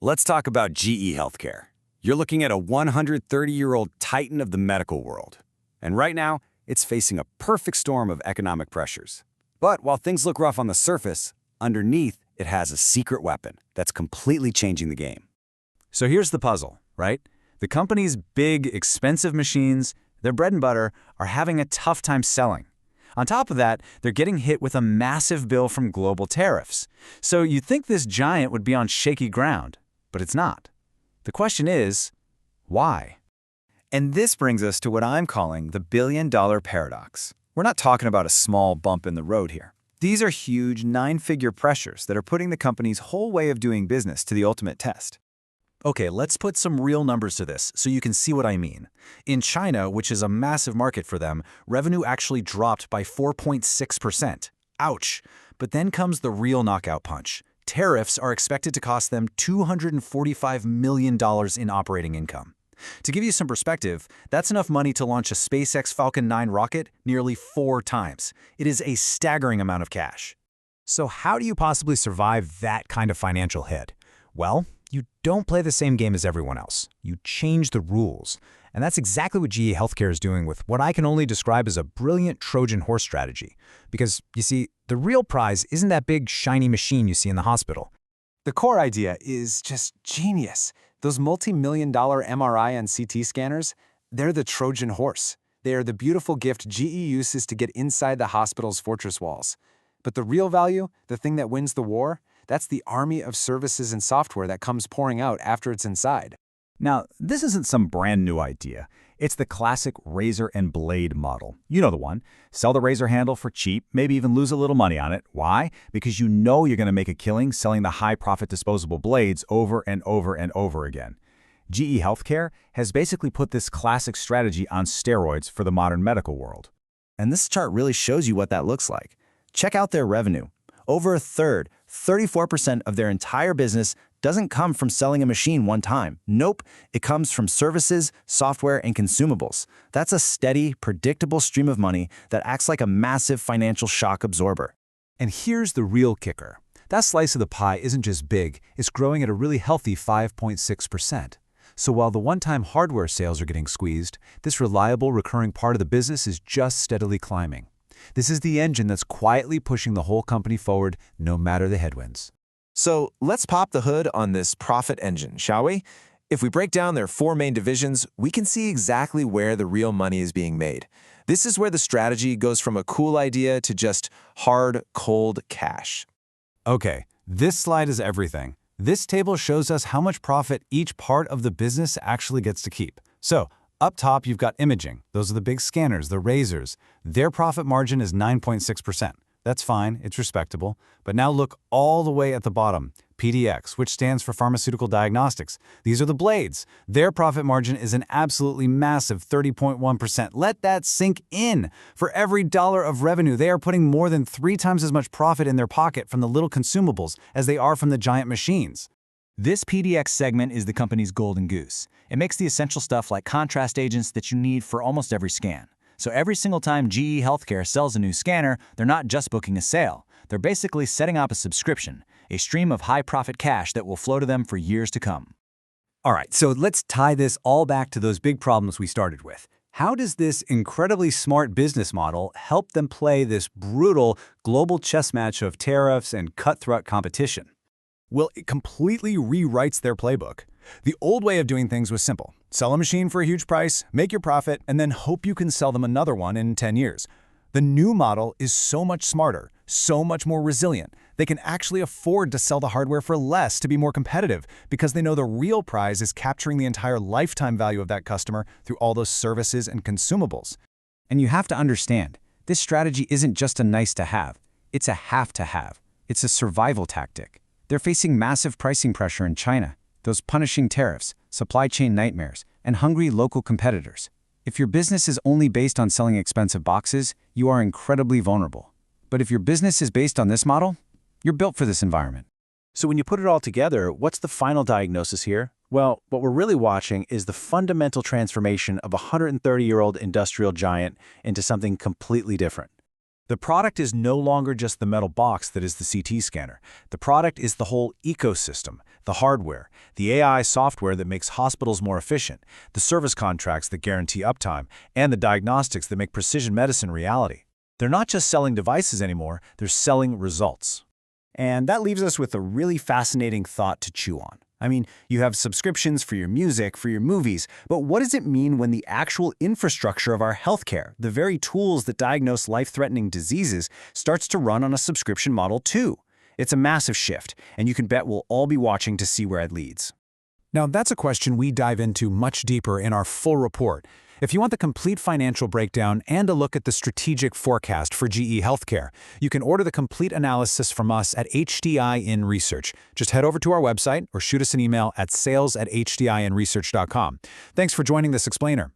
Let's talk about GE Healthcare. You're looking at a 130-year-old titan of the medical world. And right now, it's facing a perfect storm of economic pressures. But while things look rough on the surface, underneath, it has a secret weapon that's completely changing the game. So here's the puzzle, right? The company's big, expensive machines, their bread and butter, are having a tough time selling. On top of that, they're getting hit with a massive bill from global tariffs. So you'd think this giant would be on shaky ground, but it's not. The question is, why? And this brings us to what I'm calling the billion-dollar paradox. We're not talking about a small bump in the road here. These are huge, nine-figure pressures that are putting the company's whole way of doing business to the ultimate test. Okay, let's put some real numbers to this so you can see what I mean. In China, which is a massive market for them, revenue actually dropped by 4.6%. Ouch! But then comes the real knockout punch. Tariffs are expected to cost them $245 million in operating income. To give you some perspective, that's enough money to launch a SpaceX Falcon 9 rocket nearly 4 times. It is a staggering amount of cash. So how do you possibly survive that kind of financial hit? Well, you don't play the same game as everyone else. You change the rules. And that's exactly what GE Healthcare is doing with what I can only describe as a brilliant Trojan horse strategy. Because, you see, the real prize isn't that big, shiny machine you see in the hospital. The core idea is just genius. Those multi-million-dollar MRI and CT scanners, they're the Trojan horse. They are the beautiful gift GE uses to get inside the hospital's fortress walls. But the real value, the thing that wins the war, that's the army of services and software that comes pouring out after it's inside. Now, this isn't some brand new idea. It's the classic razor and blade model. You know the one. Sell the razor handle for cheap, maybe even lose a little money on it. Why? Because you know you're going to make a killing selling the high-profit disposable blades over and over and over again. GE Healthcare has basically put this classic strategy on steroids for the modern medical world. And this chart really shows you what that looks like. Check out their revenue. Over a third, 34% of their entire business doesn't come from selling a machine one time. Nope, it comes from services, software, and consumables. That's a steady, predictable stream of money that acts like a massive financial shock absorber. And here's the real kicker. That slice of the pie isn't just big, it's growing at a really healthy 5.6%. So while the one-time hardware sales are getting squeezed, this reliable, recurring part of the business is just steadily climbing. This is the engine that's quietly pushing the whole company forward, no matter the headwinds. So let's pop the hood on this profit engine, shall we? If we break down their 4 main divisions, we can see exactly where the real money is being made. This is where the strategy goes from a cool idea to just hard, cold cash. Okay, this slide is everything. This table shows us how much profit each part of the business actually gets to keep. So, up top, you've got imaging. Those are the big scanners, the razors. Their profit margin is 9.6%. That's fine, it's respectable. But now look all the way at the bottom, PDX, which stands for Pharmaceutical Diagnostics. These are the blades. Their profit margin is an absolutely massive 30.1%. Let that sink in. For every dollar of revenue, they are putting more than 3 times as much profit in their pocket from the little consumables as they are from the giant machines. This PDX segment is the company's golden goose. It makes the essential stuff like contrast agents that you need for almost every scan. So every single time GE Healthcare sells a new scanner, they're not just booking a sale. They're basically setting up a subscription, a stream of high-profit cash that will flow to them for years to come. All right, so let's tie this all back to those big problems we started with. How does this incredibly smart business model help them play this brutal global chess match of tariffs and cutthroat competition? Well, it completely rewrites their playbook. The old way of doing things was simple. Sell a machine for a huge price, make your profit, and then hope you can sell them another one in 10 years. The new model is so much smarter, so much more resilient. They can actually afford to sell the hardware for less to be more competitive because they know the real prize is capturing the entire lifetime value of that customer through all those services and consumables. And you have to understand, this strategy isn't just a nice to have, it's a have to have. It's a survival tactic. They're facing massive pricing pressure in China, those punishing tariffs, supply chain nightmares, and hungry local competitors. If your business is only based on selling expensive boxes, you are incredibly vulnerable. But if your business is based on this model, you're built for this environment. So when you put it all together, what's the final diagnosis here? Well, what we're really watching is the fundamental transformation of a 130-year-old industrial giant into something completely different. The product is no longer just the metal box that is the CT scanner. The product is the whole ecosystem, the hardware, the AI software that makes hospitals more efficient, the service contracts that guarantee uptime, and the diagnostics that make precision medicine reality. They're not just selling devices anymore, they're selling results. And that leaves us with a really fascinating thought to chew on. I mean, you have subscriptions for your music, for your movies, but what does it mean when the actual infrastructure of our healthcare, the very tools that diagnose life-threatening diseases, starts to run on a subscription model too? It's a massive shift, and you can bet we'll all be watching to see where it leads. Now, that's a question we dive into much deeper in our full report. If you want the complete financial breakdown and a look at the strategic forecast for GE Healthcare, you can order the complete analysis from us at HDIN Research. Just head over to our website or shoot us an email at sales@hdinresearch.com. Thanks for joining this explainer.